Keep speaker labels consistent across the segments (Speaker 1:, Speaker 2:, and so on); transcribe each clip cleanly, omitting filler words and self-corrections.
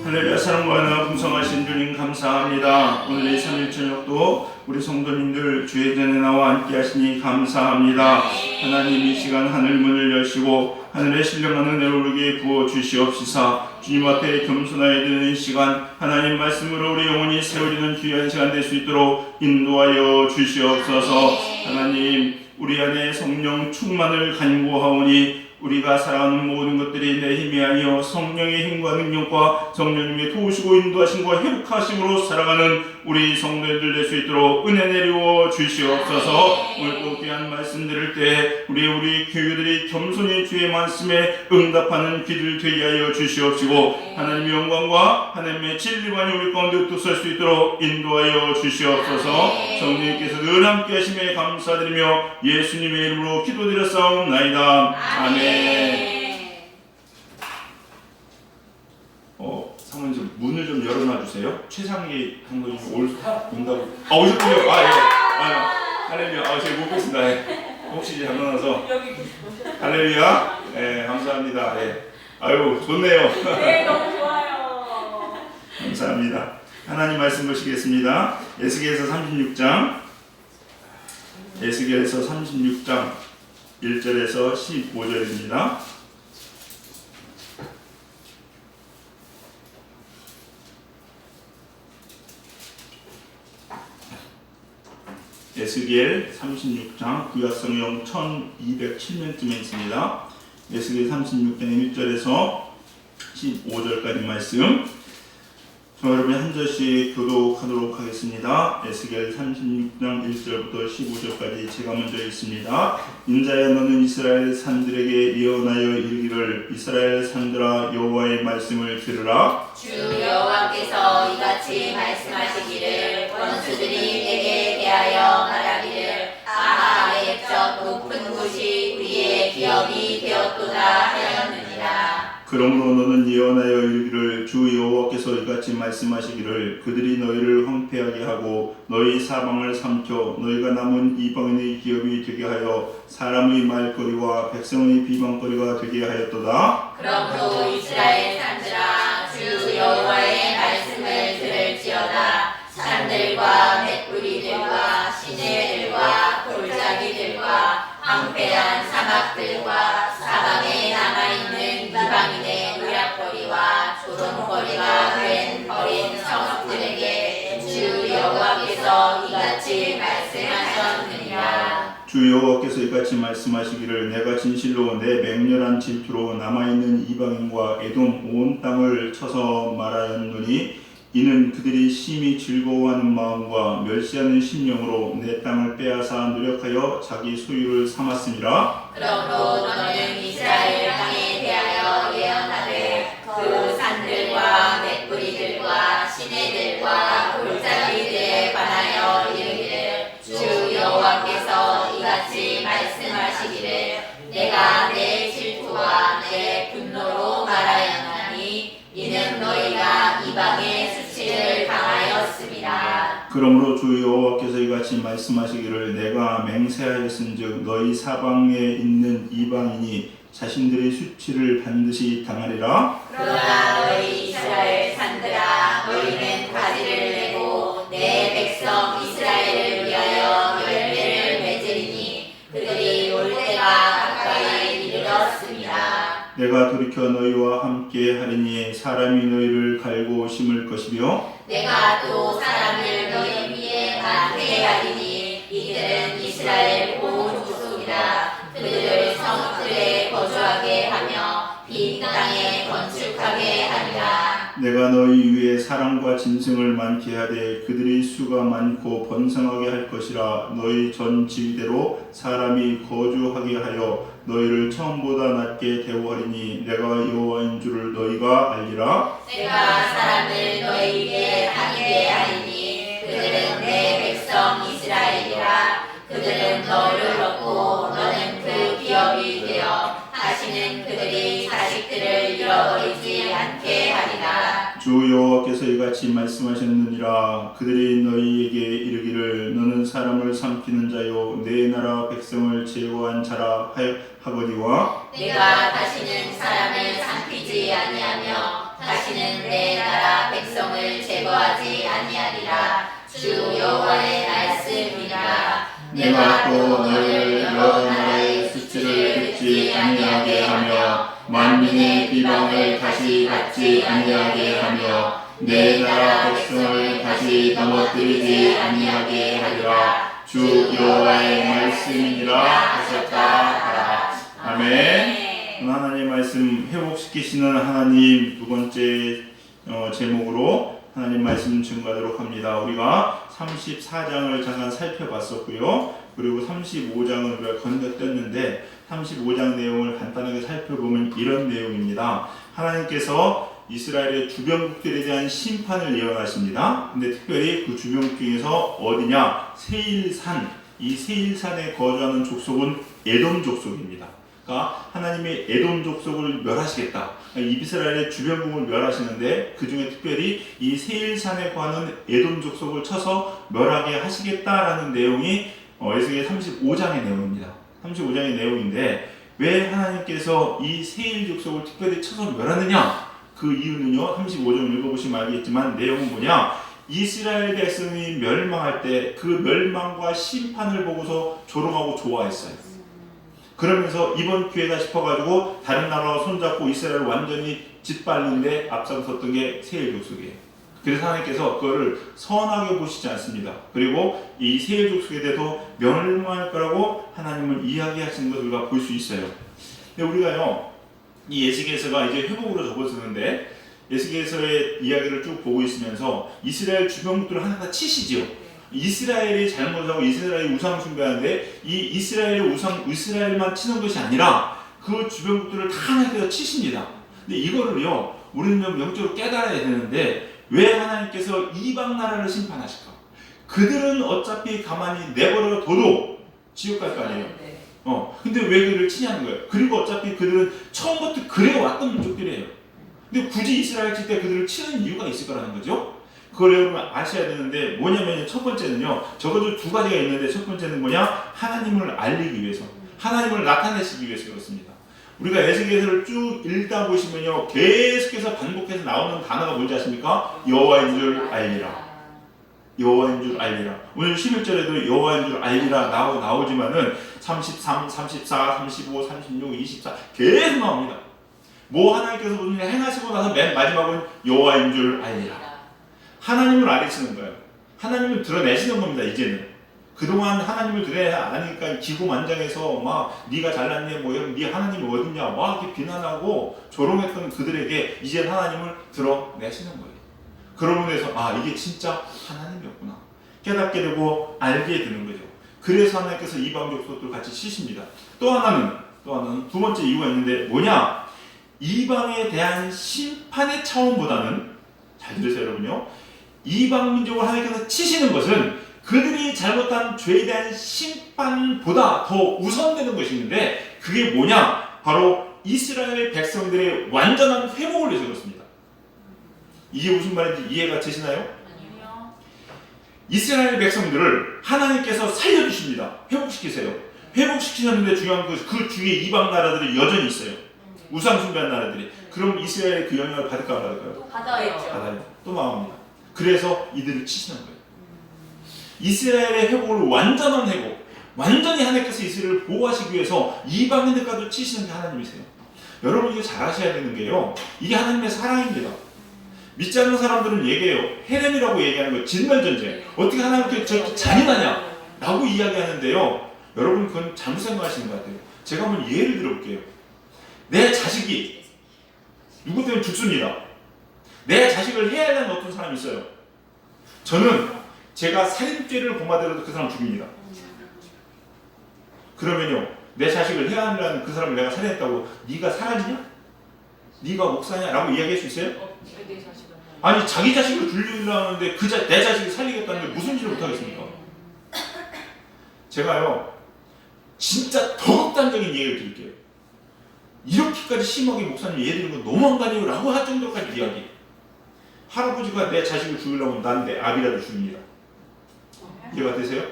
Speaker 1: 할렐루야. 사랑과 은혜가 풍성하신 주님 감사합니다. 오늘 이 3일 저녁도 우리 성도님들 주의 전에 나와 함께 하시니 감사합니다. 하나님 이 시간 하늘 문을 여시고 하늘에 신령한 은혜를 우리에게 부어 주시옵시사. 주님 앞에 겸손하여 드리는 시간, 하나님 말씀으로 우리 영혼이 세워지는 귀한 시간 될 수 있도록 인도하여 주시옵소서. 하나님 우리 안에 성령 충만을 간구하오니 우리가 살아가는 모든 것들이 내 힘이 아니요 성령의 힘과 능력과 성령님의 도우시고 인도하심과 회복하심으로 살아가는 우리 성도들 될 수 있도록 은혜 내리워 주시옵소서. 오늘 또 귀한 말씀 들을 때 우리 교우들이 겸손히 주의 말씀에 응답하는 귀를 되게 하여 주시옵시고 하나님의 영광과 하나님의 진리만이 우리 가운데 또 설 수 있도록 인도하여 주시옵소서. 성령님께서 늘 함께 하심에 감사드리며 예수님의 이름으로 기도드렸사옵나이다. 아멘. 사모님 문을 좀 열어놔 주세요. 최상희 장로님 온다고. 오셨군요. 예. 할렐루야. 제가 못 뵙습니다. 혹시 이제 장로나서. 할렐루야. 감사합니다. 아유, 좋네요.
Speaker 2: 네, 너무 좋아요.
Speaker 1: 감사합니다. 하나님 말씀 보시겠습니다. 에스겔서 36장. 에스겔서 36장 1절에서 15절입니다. 에스겔 36장 구약성경 1207면쯤에 있습니다. 에스겔 36장 1절에서 15절까지 말씀 여러분이 한 절씩 교독하도록 하겠습니다. 에스겔 36장 1절부터 15절까지 제가 먼저 읽습니다. 인자야 너는 이스라엘 산들에게 예언하여 이르기를 이스라엘 산들아 여호와의 말씀을 들으라.
Speaker 3: 주 여호와께서 이같이 말씀하시기를 원수들이 내게 대하여 말하기를 아하 옛적 높은 곳이 우리의 기업이 되었도다 하였느니라.
Speaker 1: 그러므로 너는 예언하여 이르기를 주 여호와께서 이같이 말씀하시기를 그들이 너희를 황폐하게 하고 너희 사방을 삼켜 너희가 남은 이방인의 기업이 되게 하여 사람의 말거리와 백성의 비방거리가 되게 하였도다.
Speaker 3: 그러므로 이스라엘 산들아 주 여호와의 말씀을 들을지어다. 산들과 맷뿌리들과 시내들과 골짜기들과 황폐한 사막들과 사방에 남아있는 이방인의 노략거리와 조롱거리가 된 버린 성읍들에게 주 여호와께서 이같이 말씀하셨느니라.
Speaker 1: 주 여호와께서 이같이 말씀하시기를 내가 진실로 내 맹렬한 질투로 남아있는 이방인과 에돔 온 땅을 쳐서 말하였노니 이는 그들이 심히 즐거워하는 마음과 멸시하는 심령으로 내 땅을 빼앗아 노력하여 자기 소유를 삼았음이라.
Speaker 3: 그러므로 너는 이스라엘 땅에 대하여 예언하되 그 산들과 맷뿌리들과 시내들과 골짜기들에 관하여 이르기를 주 여호와께서 이같이 말씀하시기를 내가 내 질투와 내 분노로 말하였나니 이는 너희가 이방의 수치를 당하였습니다.
Speaker 1: 그러므로 주 여호와께서 이같이 말씀하시기를 내가 맹세하였은즉 너희 사방에 있는 이방인이 자신들의 수치를 반드시 당하리라.
Speaker 3: 그러나 너희 이스라엘 산들아 너희는 가지를 내고 내 백성 이스라엘을 위하여 열매를 맺으리니 그들이 올 때가 가까이 이르렀습니다.
Speaker 1: 내가 돌이켜 너희와 함께 하리니 사람이 너희를 갈고 심을 것이며
Speaker 3: 내가 또 사람을 너희 위에 많게 하리니 이들은 이스라엘 온 족속이라. 그들을 성읍들에 거주하게 하며 빈 땅에 건축하게 하리라.
Speaker 1: 내가 너희 위에 사랑과 짐승을 많게 하되 그들의 수가 많고 번성하게 할 것이라. 너희 전 지위대로 사람이 거주하게 하여 너희를 처음보다 낮게 대우하리니 내가 여호와인 줄을 너희가 알리라.
Speaker 3: 내가 사람을 너희 위에 다니게 하리니 그들은 내 백성 이스라엘이라. 그들은 너를 얻고 너는 그 기업이 되어 다시는 그들이 자식들을 잃어버리지 않게 하리라.
Speaker 1: 주 여호와께서 이같이 말씀하셨느니라. 그들이 너희에게 이르기를 너는 사람을 삼키는 자요 내 나라 백성을 제거한 자라 하거니와
Speaker 3: 내가 다시는 사람을 삼키지 아니하며 다시 다시는 내 나라 백성을 제거하지 아니하리라. 주 여호와의 말씀이라.
Speaker 1: 내가 또 너를 여러 나라의 수치를 듣지 아니하게 하며 만민의 비방을 다시 받지 아니하게 하며 내 나라 백성을 다시 넘어뜨리지 아니하게 하리라. 주 여호와의 말씀이니라 하셨다 하라. 아멘. 하나님의 말씀 회복시키시는 하나님, 두 번째 제목으로 하나님 말씀 증거하도록 합니다. 우리가 34장을 잠깐 살펴봤었고요. 그리고 35장을 우리가 건너뛰었는데 35장 내용을 간단하게 살펴보면 이런 내용입니다. 하나님께서 이스라엘의 주변국들에 대한 심판을 예언하십니다. 근데 특별히 그 주변국 중에서 어디냐? 세일산. 이 세일산에 거주하는 족속은 에돔 족속입니다. 그러니까 하나님이 에돔 족속을 멸하시겠다. 이스라엘의 주변국을 멸하시는데 그 중에 특별히 이 세일산에 거하는 에돔 족속을 쳐서 멸하게 하시겠다라는 내용이 에스겔 35장의 내용입니다. 35장의 내용인데 왜 하나님께서 이 세일 족속을 특별히 쳐서 멸하느냐? 그 이유는요. 35장 읽어보시면 알겠지만 내용은 뭐냐? 이스라엘 백성이 멸망할 때 그 멸망과 심판을 보고서 조롱하고 좋아했어요. 그러면서 이번 기회다 싶어가지고 다른 나라와 손잡고 이스라엘을 완전히 짓밟는데 앞장섰던 게 세일 족속이에요. 그래서 하나님께서 그거를 선하게 보시지 않습니다. 그리고 이 세일 족속에 대해서 멸망할 거라고 하나님은 이야기하시는 것을 우리가 볼 수 있어요. 근데 우리가요, 이 에스겔서가 이제 회복으로 접어드는데 에스겔서의 이야기를 쭉 보고 있으면서 이스라엘 주변국들을 하나하나 치시지요. 이스라엘이 잘못하고 이스라엘이 우상 숭배하는데 이 이스라엘만 치는 것이 아니라 그 주변국들을 다 하나님께서 치십니다. 근데 이거를요, 우리는 좀 영적으로 깨달아야 되는데 왜 하나님께서 이방 나라를 심판하실까? 그들은 어차피 가만히 내버려둬도 지옥 갈 거 아니에요. 근데 왜 그들을 치냐는 거예요. 그리고 어차피 그들은 처음부터 그래 왔던 민족들이에요. 근데 굳이 이스라엘 칠 때 그들을 치는 이유가 있을 거라는 거죠. 그걸 여러분 아셔야 되는데 뭐냐면 첫 번째는요, 적어도 두 가지가 있는데 첫 번째는 뭐냐? 하나님을 알리기 위해서, 하나님을 나타내시기 위해서 그렇습니다. 우리가 에스겔서를 쭉 읽다 보시면요, 계속해서 반복해서 나오는 단어가 뭔지 아십니까? 여호와인 줄 알리라. 여호와인 줄 알리라. 오늘 11절에도 여호와인 줄 알리라 나오지만은 33, 34, 35, 36, 24 계속 나옵니다. 뭐 하나님께서 무슨 일 행하시고 나서 맨 마지막은 여호와인 줄 알리라. 하나님을 알리시는 거예요. 하나님을 드러내시는 겁니다. 이제는 그동안 하나님을 드러내지 않으니까 기고만장해서 막 네가 잘났냐 뭐 이런 네 하나님이 어딨냐 막 이렇게 비난하고 조롱했던 그들에게 이제 하나님을 드러내시는 거예요. 그러므로 해서 이게 진짜 하나님이었구나 깨닫게 되고 알게 되는 거죠. 그래서 하나님께서 이방 족속들 같이 치십니다. 또 하나는 두 번째 이유가 있는데 뭐냐? 이방에 대한 심판의 차원보다는, 잘 들으세요 여러분요, 이방 민족을 하나님께서 치시는 것은 그들이 잘못한 죄에 대한 심판보다 더 우선되는 것이 있는데 그게 뭐냐? 바로 이스라엘 백성들의 완전한 회복을 위해서 그렇습니다. 이게 무슨 말인지 이해가 되시나요?
Speaker 2: 아니요.
Speaker 1: 이스라엘 백성들을 하나님께서 살려주십니다. 회복시키세요. 회복시키셨는데 중요한 것은 그 주위에 이방 나라들이 여전히 있어요. 우상 숭배한 나라들이. 그럼 이스라엘의 그 영향을 받을까 안 받을까요?
Speaker 2: 또 받아요.
Speaker 1: 받아요. 또 망합니다. 그래서 이들을 치시는 거예요. 이스라엘의 회복을 완전한 회복, 완전히 하나님께서 이스라엘을 보호하시기 위해서 이방인들까지 치시는 게 하나님이세요. 여러분 이게 잘 아셔야 되는 게요, 이게 하나님의 사랑입니다. 믿지 않는 사람들은 얘기해요. 헤렘이라고 얘기하는 거예요. 진멸전쟁. 어떻게 하나님께 저렇게 잔인하냐 라고 이야기하는데요, 여러분 그건 잘못 생각하시는 것 같아요. 제가 한번 예를 들어볼게요. 내 자식이 누구 때문에 죽습니다. 내 자식을 해야 하는 어떤 사람이 있어요. 저는 제가 살인죄를 범하더라도 그 사람 죽입니다. 그러면요, 내 자식을 해야 한다는 그 사람을 내가 살해했다고 네가 사라지냐? 네가 목사냐? 라고 이야기할 수 있어요?
Speaker 2: 내 자식은.
Speaker 1: 아니 자기 자식을 죽이려고 하는데 내 자식을 살리겠다는 게 무슨 일을 못하겠습니까? 제가요 진짜 더 극단적인 얘기를 드릴게요. 이렇게까지 심하게 목사님 얘 드리는 건 너무한 거 아니에요? 라고 할 정도까지 이야기. 할아버지가 내 자식을 죽이려면 난 내 아비라도 죽입니다. 이해가 되세요?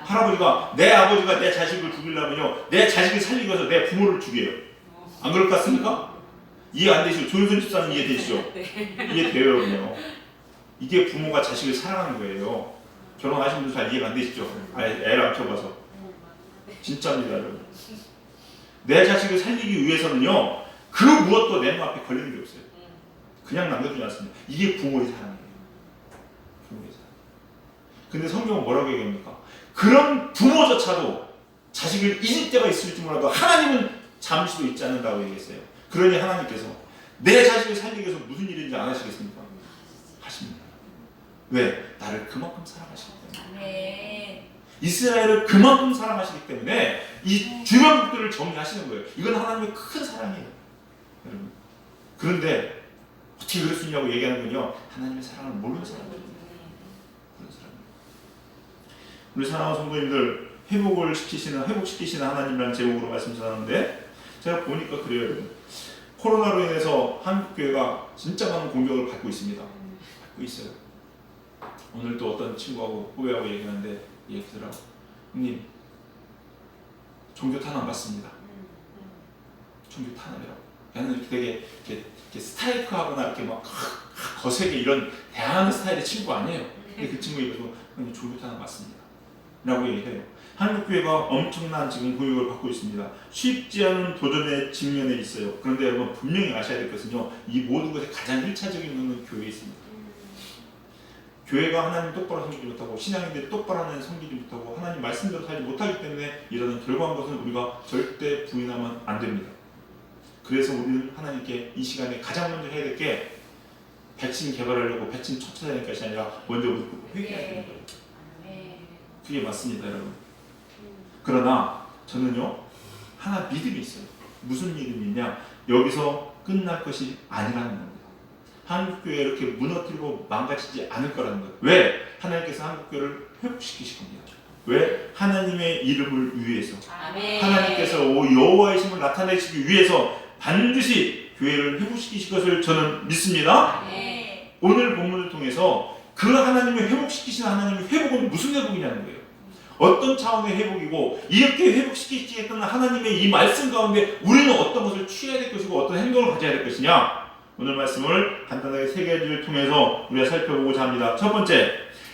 Speaker 1: 할아버지가 내 아버지가 내 자식을 죽이려면요, 내 자식을 살리기 위해서 내 부모를 죽여요. 안 그럴 것 같습니까? 이해 안 되시죠? 조윤선 집사님 이해되시죠? 이해돼요, 여러분요. 이게 부모가 자식을 사랑하는 거예요. 결혼하신 분들 잘 이해가 안 되시죠? 애를 안 키워봐서. 진짜입니다, 여러분. 내 자식을 살리기 위해서는요, 그 무엇도 내 눈앞에 걸리는 게 없어요. 그냥 남겨두지 않습니다. 이게 부모의 사랑이에요. 부모의 사랑. 근데 성경은 뭐라고 얘기합니까? 그런 부모조차도 자식을 잊을 때가 있을지 몰라도 하나님은 잠시도 잊지 않는다고 얘기했어요. 그러니 하나님께서 내 자식을 살리기 위해서 무슨 일인지 안 하시겠습니까? 하십니다. 왜? 나를 그만큼 사랑하시기 때문에. 이스라엘을 그만큼 사랑하시기 때문에 이 주변국들을 정리하시는 거예요. 이건 하나님의 큰 사랑이에요, 여러분. 그런데 어떻게 그럴 수 있냐고 얘기하는군요. 하나님의 사랑을 모르는 사람들이에요. 그런 사람. 우리 사랑하는 성도님들, 회복시키시는 하나님이라는 제목으로 말씀 전하는데, 제가 보니까 그래요, 여러분. 코로나로 인해서 한국교회가 진짜 많은 공격을 받고 있습니다. 받고 있어요. 오늘 또 어떤 친구하고 후배하고 얘기하는데 얘기하더라고. 형님, 종교 탄압 받습니다. 종교 탄압이라고. 걔는 이렇게 되게 이렇게 스타이크하거나 이렇게 막 거세게 이런 대항하는 스타일의 친구 아니에요. 근데 그 친구 얘기해서 형님 종교 탄압 받습니다. 라고 얘기해요. 한국교회가 엄청난 지금 교육을 받고 있습니다. 쉽지 않은 도전에 직면해 있어요. 그런데 여러분 분명히 아셔야 될 것은요, 이 모든 것에 가장 1차적인 것은 교회에 있습니다. 교회가 하나님 똑바로 섬기지 못하고 신앙인들이 똑바로 하나님 섬기지 못하고 하나님 말씀대로 살지 못하기 때문에 일어나는 결과한 것은 우리가 절대 부인하면 안 됩니다. 그래서 우리는 하나님께 이 시간에 가장 먼저 해야 될 게 백신 개발하려고 백신 쫓아다닐 것이 아니라 먼저 회개해야 되는 거예요. 그게 맞습니다, 여러분. 그러나 저는요, 하나 믿음이 있어요. 무슨 믿음이 있냐? 여기서 끝날 것이 아니라는 겁니다. 한국교회 이렇게 무너뜨리고 망가지지 않을 거라는 거예요. 왜? 하나님께서 한국교회를 회복시키실 겁니다. 왜? 하나님의 이름을 위해서. 하나님께서 여호와의 힘을 나타내시기 위해서 반드시 교회를 회복시키실 것을 저는 믿습니다. 오늘 본문을 통해서 그 하나님의 회복시키시는 하나님의 회복은 무슨 회복이냐는 거예요. 어떤 차원의 회복이고, 이렇게 회복시키시겠다는 하나님의 이 말씀 가운데 우리는 어떤 것을 취해야 될 것이고 어떤 행동을 가져야 될 것이냐, 오늘 말씀을 간단하게 세 가지를 통해서 우리가 살펴보고자 합니다. 첫 번째,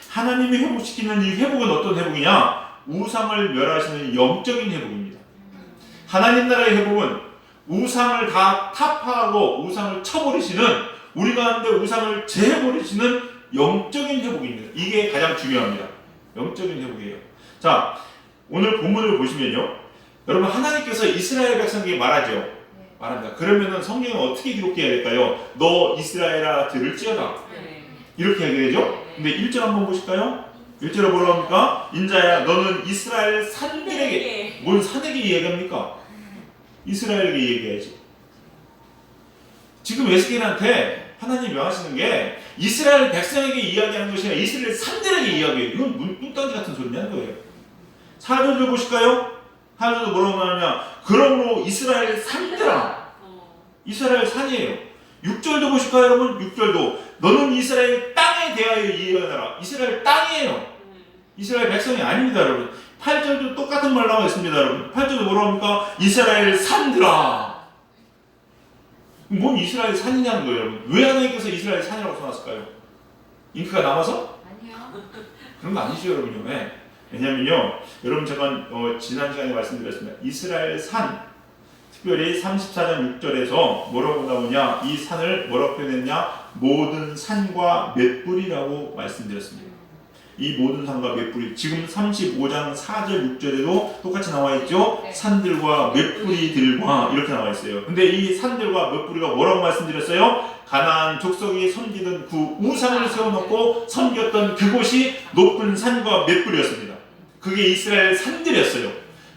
Speaker 1: 하나님이 회복시키는 이 회복은 어떤 회복이냐? 우상을 멸하시는 영적인 회복입니다. 하나님 나라의 회복은 우상을 다 타파하고 우상을 쳐버리시는, 우리 가운데 우상을 제해버리시는 영적인 회복입니다. 이게 가장 중요합니다. 영적인 회복이에요. 자, 오늘 본문을 보시면요, 여러분 하나님께서 이스라엘 백성에게 말하죠. 말합니다. 그러면은 성경에 어떻게 기록해야 될까요? 너 이스라엘아 들을지어다. 이렇게 얘기되죠. 근데 1절 한번 보실까요? 1절에 뭐라고 합니까? 인자야 너는 이스라엘 산들에게, 뭔 산에게 얘기합니까? 이스라엘에게 얘기해야지. 지금 에스겔한테 하나님 명하시는 게 이스라엘 백성에게 이야기하는 것이 아니라 이스라엘 산들에게 이야기해요. 이건 뚱딴지 같은 소리냐는 거예요. 4절도 보실까요? 4절도 뭐라고 하느냐? 그러므로 이스라엘 산들아. 이스라엘 산이에요. 6절도 보실까요, 여러분? 6절도 너는 이스라엘 땅에 대하여 이야기하라. 이스라엘 땅이에요. 이스라엘 백성이 아닙니다, 여러분. 8절도 똑같은 말 나와 있습니다, 여러분. 8절도 뭐라고 합니까? 이스라엘 산들아. 뭔 이스라엘 산이냐는 거예요, 여러분. 왜 하나님께서 이스라엘 산이라고 써놨을까요? 잉크가 남아서?
Speaker 3: 아니요.
Speaker 1: 그런 거 아니죠, 여러분요. 네. 왜냐면요, 여러분 제가 지난 시간에 말씀드렸습니다. 이스라엘 산, 특별히 34장 6절에서 뭐라고 나오냐? 이 산을 뭐라고 표현했냐? 모든 산과 맷불이라고 말씀드렸습니다. 이 모든 산과 맷불이, 지금 35장 4절 6절에도 똑같이 나와 있죠. 산들과 맷불이들과 이렇게 나와 있어요. 근데 이 산들과 맷불이가 뭐라고 말씀드렸어요? 가나안 족속이 섬기던 그 우상을 세워놓고 섬겼던 그곳이 높은 산과 맷불이었습니다. 그게 이스라엘 산들이었어요.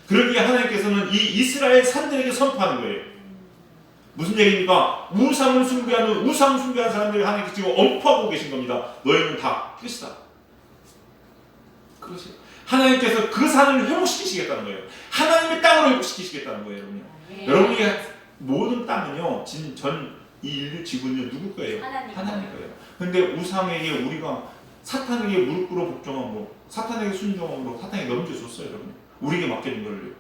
Speaker 1: 그러기에 하나님께서는 이 이스라엘 산들에게 선포하는 거예요. 무슨 얘기입니까? 우상 숭배하는 사람들이 하나님께 지금 엄포하고 계신 겁니다. 너희는 다 끝이다. 그것이 하나님께서 그 산을 회복시키시겠다는 거예요. 하나님의 땅으로 회복시키시겠다는 거예요, 여러분요. 여러분이 모든 땅은요, 이 인류 지구는요, 누구 거예요? 하나님 거예요. 근데 우상에게 우리가 사탄에게 무릎 꿇어 복종함으로, 사탄에게 순종함으로 사탄에게 넘겨줬어요, 여러분. 우리에게 맡겨진 거를요.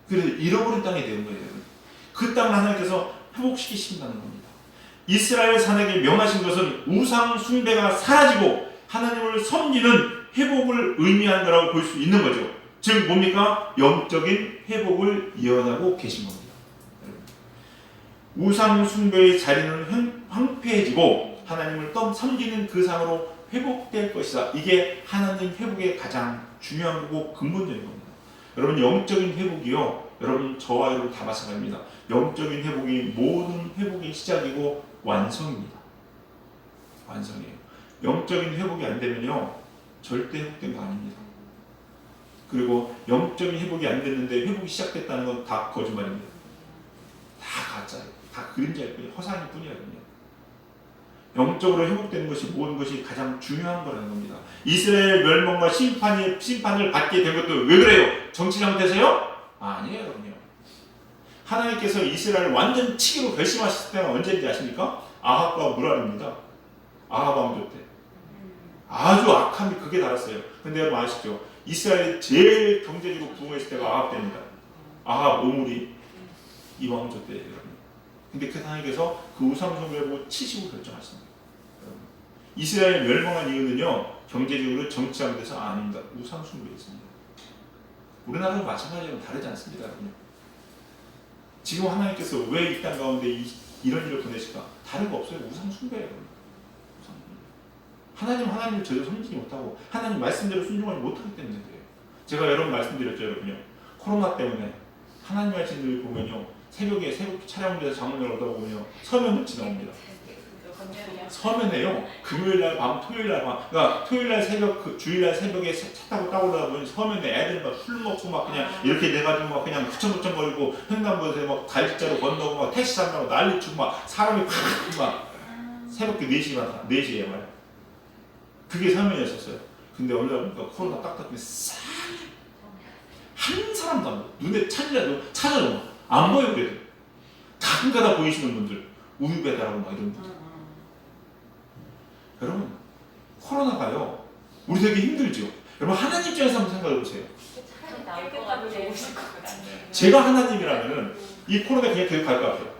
Speaker 1: 그래서 잃어버린 땅이 되는 거예요, 여러분. 그 땅을 하나님께서 회복시키신다는 겁니다. 이스라엘 산에게 명하신 것은 우상 숭배가 사라지고 하나님을 섬기는 회복을 의미하는 거라고 볼 수 있는 거죠. 즉 뭡니까? 영적인 회복을 예언하고 계신 겁니다. 우상 숭배의 자리는 황폐해지고 하나님을 섬기는 그 상으로 회복될 것이다. 이게 하나님 회복의 가장 중요한 거고 근본적인 겁니다. 여러분 영적인 회복이요. 여러분 저와 여러분 다 마찬가지입니다. 영적인 회복이 모든 회복의 시작이고 완성입니다. 완성이에요. 영적인 회복이 안 되면요. 절대 회복된 거 아닙니다. 그리고 영적인 회복이 안 됐는데 회복이 시작됐다는 건 다 거짓말입니다. 다 가짜예요. 다 그림자일 뿐이에요. 허상일 뿐이거든요. 영적으로 회복되는 것이 모든 것이 가장 중요한 거라는 겁니다. 이스라엘 멸망과 심판을 받게 된 것도 왜 그래요? 정치 잘못해서요? 아니에요, 여러분요. 하나님께서 이스라엘을 완전 치기로 결심하셨을 때가 언제인지 아십니까? 아합과 무랄입니다. 아합 왕조 때. 아주 악함이 극에 달았어요. 근데 여러분 아시죠? 이스라엘이 제일 경제적으로 부흥했을 때가 아합 때입니다. 아합, 오므리 이 왕조 때예요, 여러분. 근데 그 하나님께서 그 우상숭배를 보고 치시고 결정하십니다. 이스라엘 멸망한 이유는요, 경제적으로 정치하는 데서 아닙니다. 우상숭배였습니다. 우리나라도 마찬가지로 다르지 않습니다, 여러분. 지금 하나님께서 왜 이 땅 가운데 이런 일을 보내실까? 다른 거 없어요. 우상숭배예요. 하나님을 제대로 섬기지 못하고 하나님 말씀대로 순종하지 못하기 때문에 그래요. 제가 여러 번 말씀드렸죠, 여러분요. 코로나 때문에 하나님 말씀을 보면요, 새벽 촬영돼서 장문을 얻다 보면요, 서면을치 나옵니다. 서면에요. 금요일날 밤, 토요일날 밤, 그러니까 토요일날 새벽, 주일날 새벽에 차 타고 따오다 보면 서면에 애들 막 술 먹고 막 그냥 이렇게 돼가지고 막 그냥 후청후청거리고 횡단보도에 막 달직자로 건너고 막 택시 탄다고 난리치고 막 사람이 막 새벽 4시에 말이야. 그게 서면이었었어요. 근데 어느 날 보니까 코로나 딱 닦으면 한 사람도 안 보여. 눈에 찾아도 안 보여. 그래도 가끔가다 보이시는 분들, 우유 배달하고 막 이런 분들. 여러분, 코로나가요, 우리 되게 힘들죠. 여러분, 하나님 입장에서 한번 생각해 보세요. 제가 하나님이라면은 이 코로나 그냥 계속 갈 것 같아요.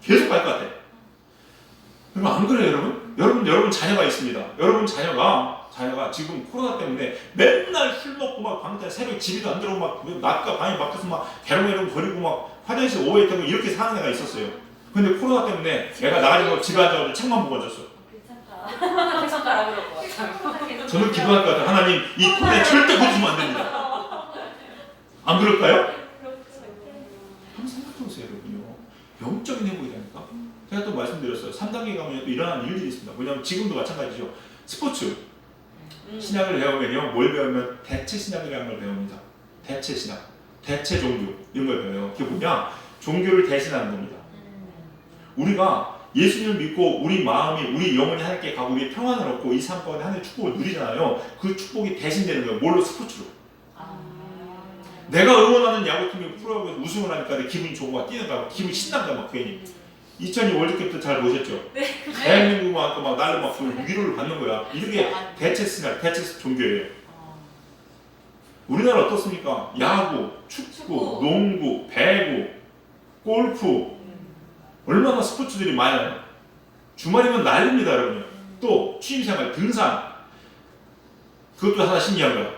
Speaker 1: 계속 갈 것 같아요. 여러분, 안 그래요, 여러분? 여러분 자녀가 있습니다. 여러분 자녀가 지금 코로나 때문에 맨날 술 먹고 막 밤새 새벽 집에도 안 들어오고 막 낮과 밤에 막혀서 막 괴롱괴롱 거리고 막 화장실 오해 때문에 이렇게 사는 애가 있었어요. 근데 코로나 때문에 애가 나가지 말고 집에 앉아가지고 책만 보고 앉았어.
Speaker 2: 계속 가라 그럴 것 같아요.
Speaker 1: 저는 기도할 것 같아요. 하나님, 이 코로나에 절대 고치면 안 됩니다. 안 그럴까요? 한번 생각해보세요, 여러분요. 영적인 회복이라니까. 제가 또 말씀드렸어요. 3단계 가면 또 일어나는 일들이 있습니다. 뭐냐면 지금도 마찬가지죠. 스포츠. 신학을 배우면요, 뭘 배우면 대체 신학이라는 걸 배웁니다. 대체 신학, 대체 종교 이런 걸 배워요. 그게 뭐냐? 종교를 대신하는 겁니다. 우리가 예수님을 믿고 우리 마음이, 우리 영혼이 하나님께 가고 우리 평안을 얻고 이 삶 가운데 하나님의 축복을 누리잖아요. 그 축복이 대신되는 거예요. 뭘로? 스포츠로. 내가 응원하는 야구팀이 프로야구에서 우승을 하니까 내 기분이 좋고 막 뛰는 거야. 기분이 신난다 막 괜히. 2002 월드컵 때 잘 보셨죠? 네. 대한민국 막 날로 막 위로를 받는 거야. 이게 대체 신학, 대체 종교예요. 우리나라 어떻습니까? 야구, 축구, 농구, 배구, 골프 얼마나 스포츠들이 많아요. 주말이면 난립니다, 여러분. 또 취미생활, 등산. 그것도 하나 신기한 거야.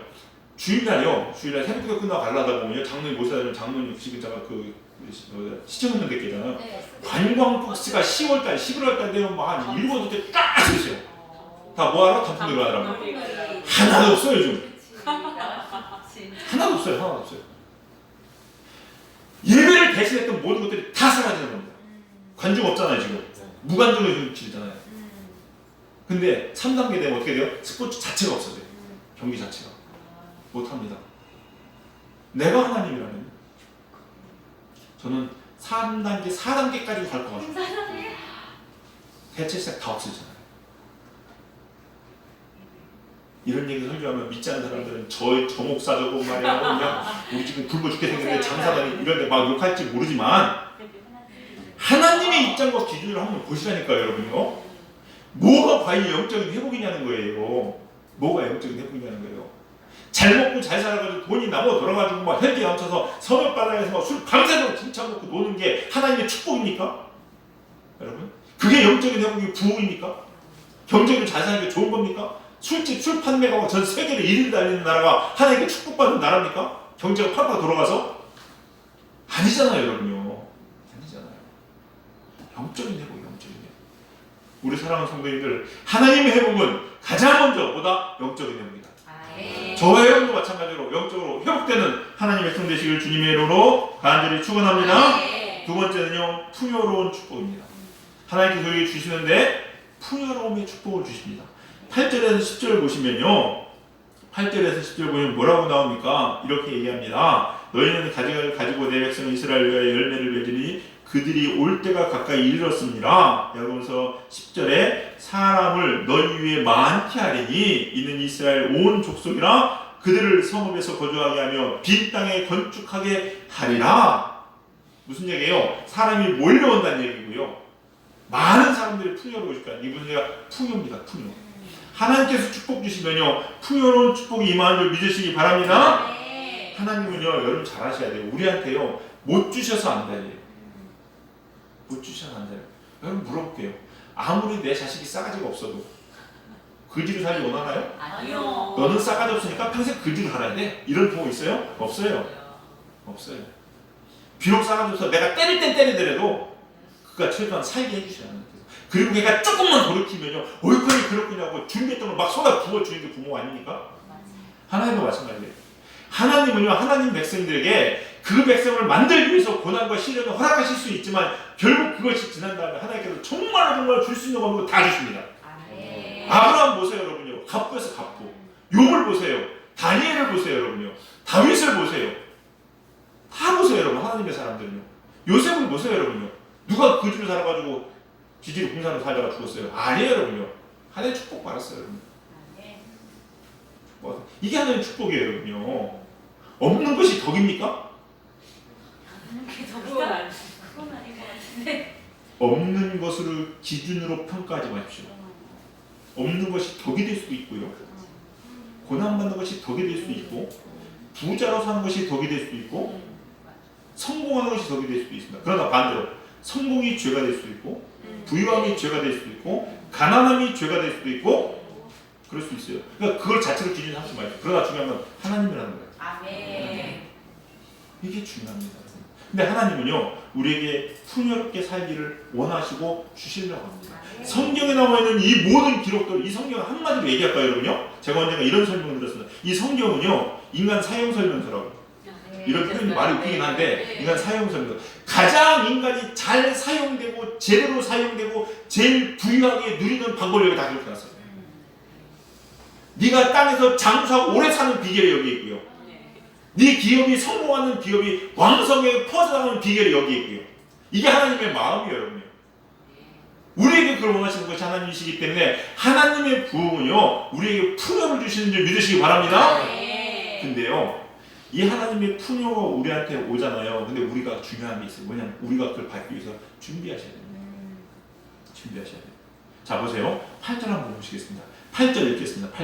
Speaker 1: 주일날 새벽기도 끝나고 가려다 보면 장로님 모셔다 주면 장로님 지금자가 시청했는 데 있잖아요. 관광버스가 10월달, 11월달 되면 한 7대 딱 있어요. 다 뭐하러? 단풍 들어가더라고. 하나도 없어요, 요즘. 하나도 없어요. 예배를 대신했던 모든 것들이 다 사라지는 겁니다. 관중 없잖아요, 지금. 무관중으로 치잖아요. 근데 3단계 되면 어떻게 돼요? 스포츠 자체가 없어져요. 경기 자체가. 못합니다. 내가 하나님이라면 저는 3단계, 4단계까지 갈 것 같아요. 대체 시작 다 없어지잖아요. 이런 얘기 설교하면 믿지 않는 사람들은 저 목사 저거 말이야 그냥 우리 지금 굶어 죽게 생겼는데 장사다니 이런데 막 욕할지 모르지만 하나님의 입장과 기준을 한번 보시라니까요, 여러분요. 뭐가 과연 영적인 회복이냐는 거예요. 뭐가 영적인 회복이냐는 거예요. 잘 먹고 잘 살아가지고 돈이 남아 돌아가지고 막 혈기 넘쳐서 섬혓바닥에서 막 술 밤새도록 진짜 먹고 노는 게 하나님의 축복입니까? 여러분? 그게 영적인 회복의 부흥입니까? 경제를 잘 사는 게 좋은 겁니까? 술집, 술 판매가 전 세계를 1위를 달리는 나라가 하나님께 축복받는 나라입니까? 경제가 팍팍 돌아가서? 아니잖아요, 여러분요. 아니잖아요. 영적인 회복, 영적인 회복. 우리 사랑하는 성도님들, 하나님의 회복은 가장 먼저 보다 영적인 회복이다. 저와 여러분도 마찬가지로 영적으로 회복되는 하나님의 성 되시길 주님의 이름으로 간절히 축원합니다. 두 번째는요, 풍요로운 축복입니다. 하나님께서 우리에게 주시는데 풍요로움의 축복을 주십니다. 8절에서 10절 보시면요, 8절에서 10절 보면 뭐라고 나옵니까? 이렇게 얘기합니다. 너희는 가지고 내 백성 이스라엘 위하여 열매를 맺으니 그들이 올 때가 가까이 이르렀습니다. 여러분서 10절에 사람을 너희 위에 많게 하리니 이는 이스라엘 온 족속이라 그들을 성읍에서 거주하게 하며 빈 땅에 건축하게 하리라. 무슨 얘기예요? 사람이 몰려온다는 얘기고요. 많은 사람들이 풍요로워질 거야. 이 무슨 얘기가 풍요입니다. 풍요. 하나님께서 축복 주시면요, 풍요로운 축복이 임하는 줄 믿으시기 바랍니다. 하나님은요, 여러분 잘 아셔야 돼요. 우리한테요, 못 주셔서 안 돼요. 못 주셔서 안 돼요. 여러분 물어볼게요. 아무리 내 자식이 싸가지가 없어도 그지로 살기 원하나요?
Speaker 2: 아니요.
Speaker 1: 너는 싸가지 없으니까 평생 그지로 살아야 돼. 이런 부모 있어요? 없어요. 없어요. 비록 싸가지 없어서 내가 때릴 땐 때리더라도 그가 최소한 살게 해주셔야 합니다. 그리고 걔가 조금만 돌이키면요, 얼큰이 그렇군요 하고 준비했던 걸 막 쏟아 부어주는 게 부모 아닙니까? 하나님도 마찬가지예요. 하나님은요, 하나님 백성들에게 그 백성을 만들기 위해서 고난과 시련을 허락하실 수 있지만 결국 그것이 지난 다음에 하나님께서 정말 줄 수 있는 거 다 주십니다. 아브라함 보세요, 여러분요. 갑부에서 갑부. 욥을 보세요. 다니엘을 보세요, 여러분요. 다윗을 보세요. 다 보세요, 여러분. 하나님의 사람들은요. 요셉을 보세요, 여러분요. 누가 그 집에 살아가지고 기지로 공사로 살다가 죽었어요? 아니에요, 여러분요. 하나님 축복 받았어요, 여러분. 이게 하나님의 축복이에요, 여러분요. 없는 것이 덕입니까?
Speaker 2: 그건 아닌 것 같은데.
Speaker 1: 없는 것을 기준으로 평가하지 마십시오. 없는 것이 덕이 될 수도 있고요. 고난받는 것이 덕이 될 수도 있고, 부자로 사는 것이 덕이 될 수도 있고, 성공하는 것이 덕이 될 수도 있습니다. 그러나 반대로 성공이 죄가 될 수도 있고, 부유함이 죄가 될 수도 있고, 가난함이 죄가 될 수도 있고, 그럴 수 있어요. 그러니까 그걸 자체로 기준으로 삼지 마십시오. 그러나 중요한 건 하나님이라는 거예요.
Speaker 2: 아멘.
Speaker 1: 이게 중요합니다. 근데 하나님은요, 우리에게 풍요롭게 살기를 원하시고 주시려고 합니다. 성경에 나와 있는 이 모든 기록들, 이 성경을 한마디로 얘기할까요, 여러분요? 제가 언젠가 이런 설명을 들었습니다. 이 성경은요, 인간 사용 설명서라고. 이런 표현이 말이 웃기긴 한데, 인간 사용 설명서. 가장 인간이 잘 사용되고 제대로 사용되고 제일 부유하게 누리는 방법을 여기 다 기록해놨어요. 네가 땅에서 장수하고 오래 사는 비결이 여기 있고요. 네 기업이 성공하는 기업이 왕성하게 퍼져나가는 비결이 여기 있고요. 이게 하나님의 마음이에요, 여러분요. 우리에게 그걸 원하시는 것이 하나님이시기 때문에 하나님의 부흥은요, 우리에게 풍요를 주시는 줄 믿으시기 바랍니다. 근데요, 이 하나님의 풍요가 우리한테 오잖아요. 근데 우리가 중요한 게 있어요. 뭐냐면 우리가 그걸 받기 위해서 준비하셔야 됩니다. 준비하셔야 돼요. 자, 보세요. 8절 한번 보시겠습니다. 8절 읽겠습니다.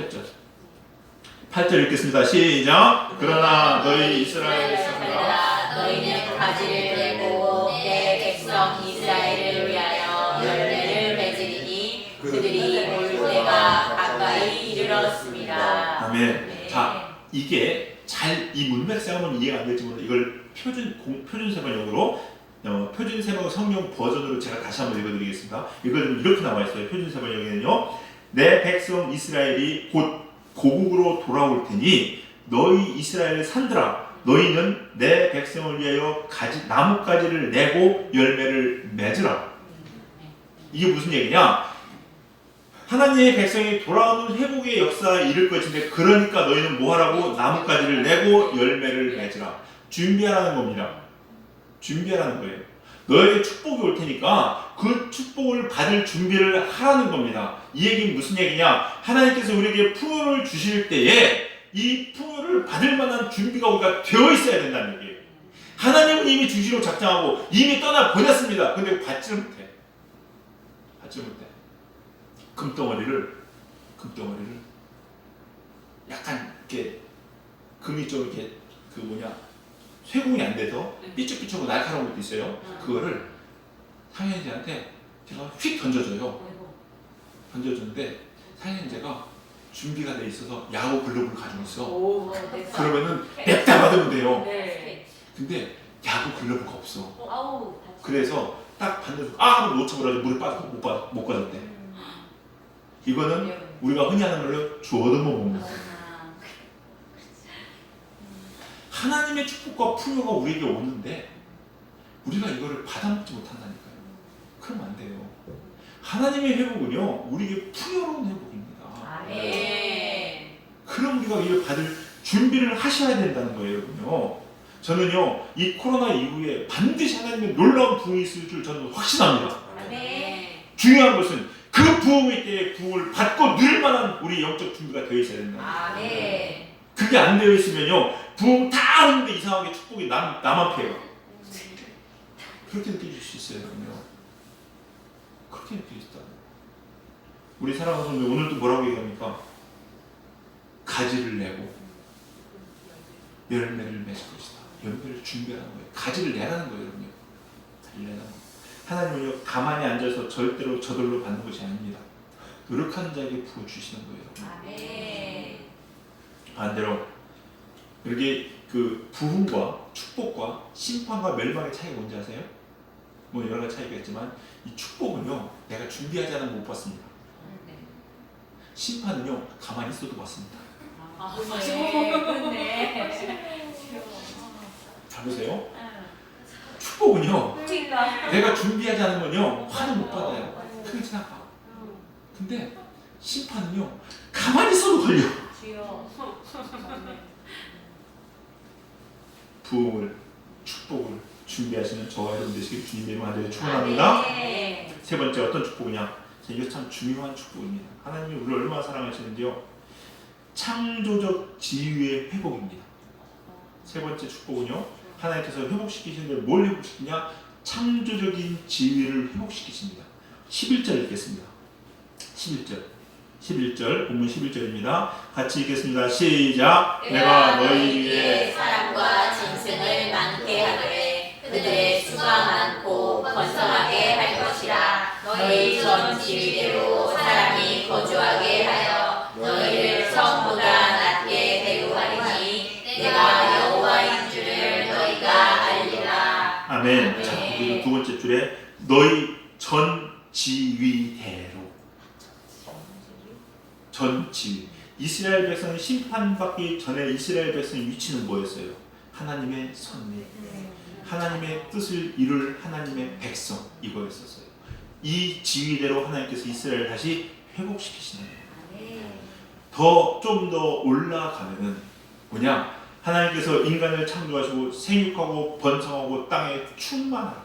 Speaker 1: 8절 읽겠습니다. 시작. 그러나 너희 이스라엘 백성들아,
Speaker 3: 너희는 가지를 내고 내 백성 이스라엘을 위하여 열매를 맺으리니 그들이 올 때가 가까이 이르렀습니다.
Speaker 1: 아멘. 자, 이게 잘 이 문맥상은 이해가 안 될지만 이걸 표준 세번역으로 표준 세번 성경 버전으로 제가 다시 한번 읽어드리겠습니다. 이걸 이렇게 나와 있어요. 표준 세번역에는요, 내 백성 이스라엘이 곧 고국으로 돌아올 테니 너희 이스라엘 산들아, 너희는 내 백성을 위하여 나뭇가지를 내고 열매를 맺으라. 이게 무슨 얘기냐? 하나님의 백성이 돌아오는 회복의 역사에 이를 것인데, 그러니까 너희는 뭐하라고? 나뭇가지를 내고 열매를 맺으라. 준비하라는 겁니다. 준비하라는 거예요. 너에게 축복이 올 테니까 그 축복을 받을 준비를 하라는 겁니다. 이 얘기는 무슨 얘기냐? 하나님께서 우리에게 풍요를 주실 때에 이 풍요를 받을 만한 준비가 우리가 되어 있어야 된다는 얘기예요. 하나님은 이미 주시로 작정하고 이미 떠나 보냈습니다. 근데 받지를 못해. 금덩어리를 약간 이렇게 금이 좀 이렇게 쇠공이 안 돼서 삐쭉삐쭉하고 날카로운 것도 있어요. 그거를 상현이한테 제가 휙 던져줘요. 던져주는데 상현이가 준비가 돼 있어서 야구 글러브를 가지고 있어.
Speaker 2: 오,
Speaker 1: 그러면은 냅다 받으면 돼요.
Speaker 2: 네.
Speaker 1: 근데 야구 글러브가 없어.
Speaker 2: 아우.
Speaker 1: 그래서 딱 받는 하고 놓쳐버려서 물에 빠져 못 빠졌대. 이거는 우리가 흔히 하는 말로 주어도 못 먹는 거. 하나님의 축복과 풍요가 우리에게 오는데 우리가 이거를 받아먹지 못한다니까요. 그러면 안 돼요. 하나님의 회복은요 우리에게 풍요로운 회복입니다.
Speaker 3: 아멘.
Speaker 1: 그럼 우리가 이걸 받을 준비를 하셔야 된다는 거예요, 여러분요. 저는요 이 코로나 이후에 반드시 하나님의 놀라운 부흥이 있을 줄 저는 확신합니다.
Speaker 3: 아멘.
Speaker 1: 중요한 것은 그 부흥의 때에 부흥을 받고 누릴 만한 우리 영적 준비가 되어 있어야 된다.
Speaker 3: 아멘.
Speaker 1: 그게 안 되어 있으면요 부흥 다 하는데 이상하게 축복이 나만 피해가. 그렇게 느껴질 수 있어요, 여러분요. 그렇게 느껴질 수 있다. 우리 사랑하는 성도 오늘도 뭐라고 얘기합니까? 가지를 내고 열매를 맺을 것이다. 열매를 준비하는 거예요. 가지를 내라는 거예요, 여러분요. 가지를 내라는 거예요. 하나님은요 가만히 앉아서 절대로 저절로 받는 것이 아닙니다. 노력하는 자에게 부어주시는 거예요.
Speaker 3: 아멘.
Speaker 1: 반대로 이렇게 그 부흥과 축복과 심판과 멸망의 차이가 뭔지 아세요? 뭐 여러 가지 차이가 있지만 이 축복은요 내가 준비하지 않으면 못 받습니다. 심판은요 가만히 있어도 받습니다.
Speaker 2: 아,
Speaker 3: 네.
Speaker 1: 잘 보세요. 축복은요
Speaker 2: 그러니까.
Speaker 1: 내가 준비하지 않으면요 화도 못 받아요. 크게 지나가. 근데 심판은요 가만히 있어도 걸려.
Speaker 2: 주여.
Speaker 1: 부흥을 축복을 준비하시는 저와 여러분 되시길 주님의 이름 안에 축원합니다.
Speaker 3: 아멘.
Speaker 1: 세 번째 어떤 축복이냐? 이게 참 중요한 축복입니다. 하나님이 우리를 얼마나 사랑하시는지요. 창조적 지위의 회복입니다. 세 번째 축복은요. 하나님께서 회복시키시는데 뭘 회복시키냐? 창조적인 지위를 회복시키십니다. 11절 읽겠습니다. 11절 본문 11절입니다. 같이 읽겠습니다. 시작. 내가 너희 위에
Speaker 3: 사랑과 짐승을 많게 하되 그들의 수가 많고 번성하게 할 것이라. 너희 전 지위대로 사람이 거주하게 하여 너희를 성보다 낮게 대우하리니 내가 여호와인 줄을 너희가 알리라.
Speaker 1: 아멘. 자, 그리고 두 번째 줄에 너희 전 지위대로. 전 지위. 이스라엘 백성은 심판받기 전에 이스라엘 백성의 위치는 뭐였어요? 하나님의 선미. 하나님의 뜻을 이룰 하나님의 백성 이거였었어요. 이 지위대로 하나님께서 이스라엘을 다시 회복시키시는 거예요. 좀 더 올라가면은 뭐냐? 하나님께서 인간을 창조하시고 생육하고 번성하고 땅에 충만하고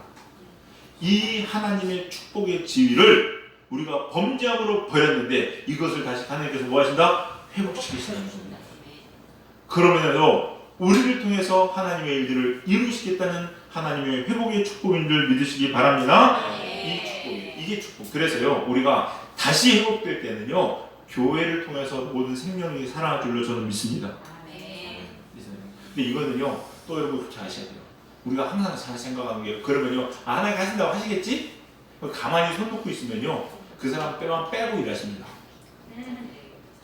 Speaker 1: 이 하나님의 축복의 지위를 우리가 범죄함으로 버렸는데 이것을 다시 하나님께서 뭐 하신다? 회복시키시는 겁니다. 그러면서 우리를 통해서 하나님의 일들을 이루시겠다는 하나님의 회복의 축복인 줄 믿으시기 바랍니다. 이 축복이 이게 축복. 그래서요 우리가 다시 회복될 때는요 교회를 통해서 모든 생명이 살아날 줄로 저는 믿습니다. 근데 이거는요 또 여러분 그렇게 아셔야 돼요. 우리가 항상 잘 생각하는 게 그러면요 하나님 하신다고 하시겠지? 가만히 손 놓고 있으면요 그 사람 빼만 빼고 일하십니다.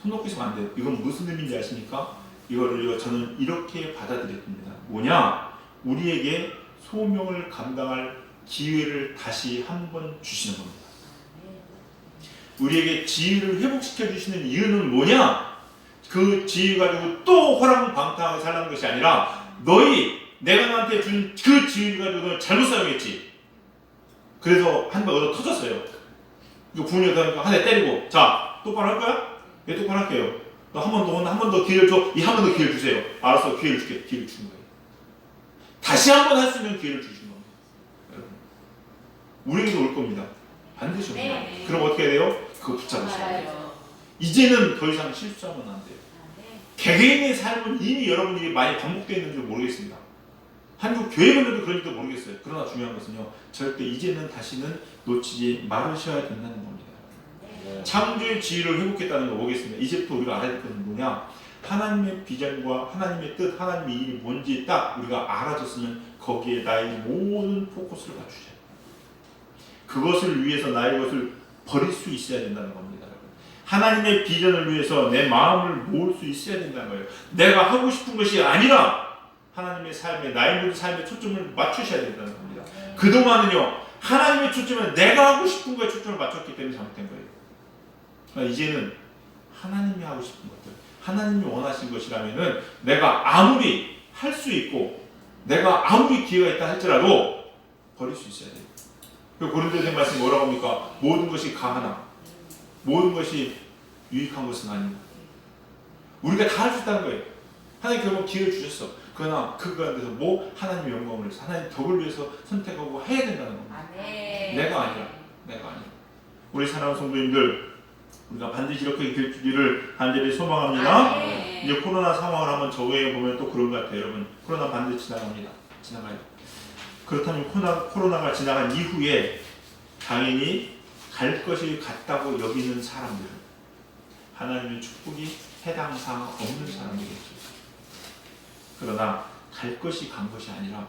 Speaker 1: 손 놓고 있으면 안 돼요. 이건 무슨 의미인지 아십니까? 이거를 저는 이렇게 받아들였습니다. 뭐냐? 우리에게 소명을 감당할 기회를 다시 한번 주시는 겁니다. 우리에게 지위를 회복시켜 주시는 이유는 뭐냐? 그 지위 가지고 또 호랑방탕하게 살라는 것이 아니라 너희 내가 너한테 준 그 지위 가지고 너 잘못 사용했지. 그래서 한 번 얻어 터졌어요. 이거 부모님한테 한 대 때리고 자 똑바로 할 거야? 예, 똑바로 할게요. 너 한 번 더 한 번 더 기회를 줘. 이 한 번 더 기회를 주세요. 알았어, 기회를 줄게. 기회를 주는 거예요. 다시 한 번 할 수 있는 기회를 주시는 겁니다. 여러분, 우리에게도 올 겁니다. 반드시 옵니다. 그럼 어떻게 해야 돼요? 그거 붙잡으셔야 돼요. 이제는 더 이상 실수하면 안 돼요. 개개인의 삶은 이미 여러분에게 많이 반복되어 있는 줄 모르겠습니다. 한국 교회분들도 그런지도 모르겠어요. 그러나 중요한 것은요, 절대 이제는 다시는 놓치지 말으셔야 된다는 겁니다. 창조의 지위를 회복했다는 거 보겠습니다. 이제부터 우리가 알아야 될 것은 뭐냐? 하나님의 비전과 하나님의 뜻, 하나님의 일이 뭔지 딱 우리가 알아줬으면 거기에 나의 모든 포커스를 맞추자. 그것을 위해서 나의 것을 버릴 수 있어야 된다는 겁니다. 하나님의 비전을 위해서 내 마음을 모을 수 있어야 된다는 거예요. 내가 하고 싶은 것이 아니라 하나님의 삶에, 나의 모든 삶에 초점을 맞추셔야 된다는 겁니다. 그동안은요, 하나님의 초점은 내가 하고 싶은 거에 초점을 맞췄기 때문에 잘못된 거예요. 그러니까 이제는 하나님이 하고 싶은 것들, 하나님이 원하신 것이라면은 내가 아무리 할 수 있고 내가 아무리 기회가 있다 할지라도 버릴 수 있어야 돼요. 고린도전서 말씀 뭐라고 합니까? 모든 것이 가하나 모든 것이 유익한 것은 아니고 우리가 다 할 수 있다는 거예요. 하나님 결국 기회를 주셨어. 그러나 그 가운데서 뭐 하나님의 영광을 위해서 하나님 덕을 위해서 선택하고 해야 된다는 겁니다. 내가 아니라 우리 사랑하는 성도님들, 우리가 반드시 이렇게 될 줄을 간절히 소망합니다. 이제 코로나 상황을 한번 적용해 보면 또 그런 것 같아요. 여러분, 코로나 반드시 지나가요. 그렇다면 코로나가 지나간 이후에 당연히 갈 것이 같다고 여기는 사람들은 하나님의 축복이 해당 사항 없는 사람이겠죠. 그러나 갈 것이 간 것이 아니라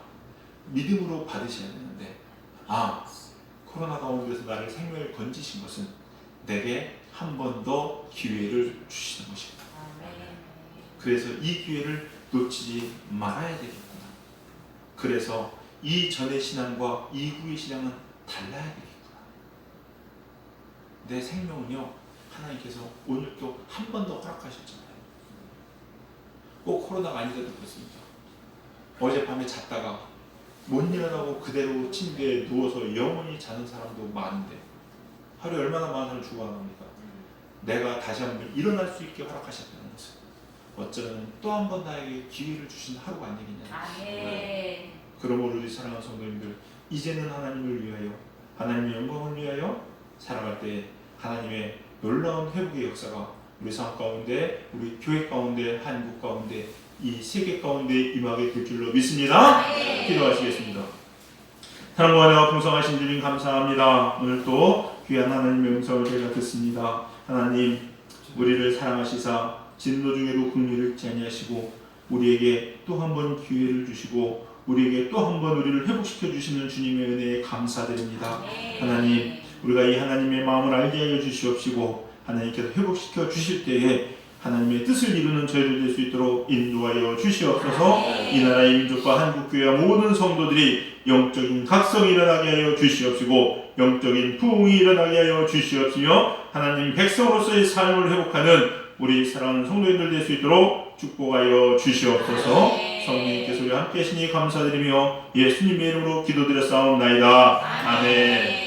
Speaker 1: 믿음으로 받으셔야 되는데, 코로나 가운데서 나를 생명을 건지신 것은 내게 한 번 더 기회를 주시는 것입니다. 그래서 이 기회를 놓치지 말아야 되겠구나. 그래서 이전의 신앙과 이후의 신앙은 달라야 되겠구나. 내 생명은요, 하나님께서 오늘도 한 번 더 허락하셨잖아요. 꼭 코로나가 아니더라도 그렇습니다. 어젯밤에 잤다가 못 일어나고 그대로 침대에 누워서 영원히 자는 사람도 많은데 하루에 얼마나 많은 사람을 죽어갑니까? 내가 다시 한번 일어날 수 있게 허락하셨다는 것은 어쩌면 또 한 번 나에게 기회를 주신 하루가 아니겠냐. 그러므로 우리 사랑하는 성도님들, 이제는 하나님을 위하여, 하나님의 영광을 위하여 살아갈 때 하나님의 놀라운 회복의 역사가 우리 삶 가운데, 우리 교회 가운데, 한국 가운데, 이 세계 가운데 임하게 될 줄로 믿습니다. 기도하시겠습니다. 사랑과 은혜가 풍성하신 주님 감사합니다. 오늘 또 귀한 하나님의 음성을 제가 듣습니다. 하나님, 우리를 사랑하시사 진노 중에도 긍휼을 잊지 아니하시고 우리에게 또 한 번 기회를 주시고 우리에게 또 한 번 우리를 회복시켜 주시는 주님의 은혜에 감사드립니다. 하나님, 우리가 이 하나님의 마음을 알게 하여 주시옵시고 하나님께서 회복시켜 주실 때에 하나님의 뜻을 이루는 저희들 될 수 있도록 인도하여 주시옵소서. 이 나라의 민족과 한국교회와 모든 성도들이 영적인 각성이 일어나게 하여 주시옵시고 영적인 부흥이 일어나게 하여 주시옵시며 하나님 백성으로서의 삶을 회복하는 우리 사랑하는 성도님들 될 수 있도록 축복하여 주시옵소서. 성령님께서 우리와 함께 하시니 감사드리며 예수님의 이름으로 기도드렸사옵나이다. 아멘.